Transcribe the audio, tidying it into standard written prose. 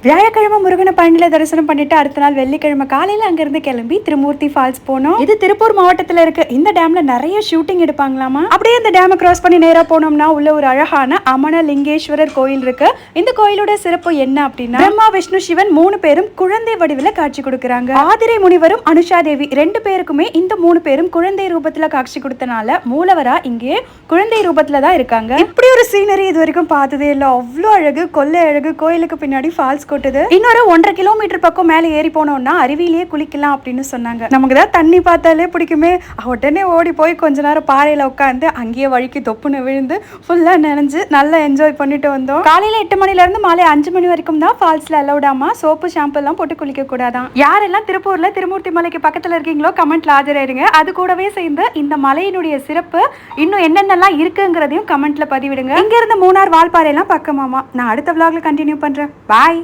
வியாழக்கிழமை முருகனை பழனியில தரிசனம் பண்ணிட்டு அடுத்த நாள் வெள்ளிக்கிழமை காலையில அங்கிருந்து கிளம்பி திருமூர்த்தி ஃபால்ஸ் போனோம். இது திருப்பூர் மாவட்டத்துல இருக்கு. இந்த டேம்ல நிறைய ஷூட்டிங் எடுப்பாங்களாமா. அப்படியே இந்த டேமை கிராஸ் பண்ணி நேரா போனோம்னா உள்ள ஒரு அழகான அமனலிங்கேஸ்வரர் கோயில் இருக்கு. இந்த கோயிலோட சிறப்பு என்ன அப்படின்னா, பிரம்மா விஷ்ணு சிவன் 3 பேரும் குழந்தை வடிவில காட்சி கொடுக்கறாங்க. ஆதிரை முனிவரும் அனுஷா தேவி 2 பேருக்குமே இந்த 3 பேரும் குழந்தை ரூபத்துல காட்சி கொடுத்தனால மூலவரா இங்கே குழந்தை ரூபத்துல தான் இருக்காங்க. இப்படி ஒரு சீனரி இது வரைக்கும் பார்த்ததே இல்லை. அவ்வளோ அழகு, கொள்ளை அழகு. கோயிலுக்கு பின்னாடி ஃபால்ஸ் கொட்டுது. இன்னொரு 1.5 கிலோமீட்டர் பக்கம் மேலே ஏறி போனோம்னா அருவியிலேயே குளிக்கலாம் அப்படின்னு சொன்னாங்க. நமக்கு தான் தண்ணி பார்த்தாலே பிடிக்குமே. உடனே ஓடி போய் கொஞ்ச நேரம் பாறையில உட்காந்து அங்கேயே வழிக்கு தொப்புன்னு விழுந்து ஃபுல்லா நினைஞ்சு நல்லா என்ஜாய் பண்ணிட்டு வந்தோம். காலையில 8 மணில இருந்து மாலை 5 மணி வரைக்கும் தான் ஃபால்ஸ்ல அலௌடாமா. சோப்பு ஷாம்பு எல்லாம் போட்டு குளிக்க கூடாதான். யாரெல்லாம் திருப்பூர்ல திருமூர்த்தி மலைக்கு பக்கத்துல இருக்கீங்களோ கமெண்ட்ல ஆஜராயிருங்க. அது கூடவே சேர்ந்து இந்த மலையினுடைய சிறப்பு இன்னும் என்னென்னலாம் இருக்குங்கிறதையும் கமெண்ட்ல பதிவிடுங்க. இங்க இருந்து மூணார் வால்பாறை எல்லாம் பக்கமாமா. நான் அடுத்த vlogல கண்டினியூ பண்றேன். பாய்.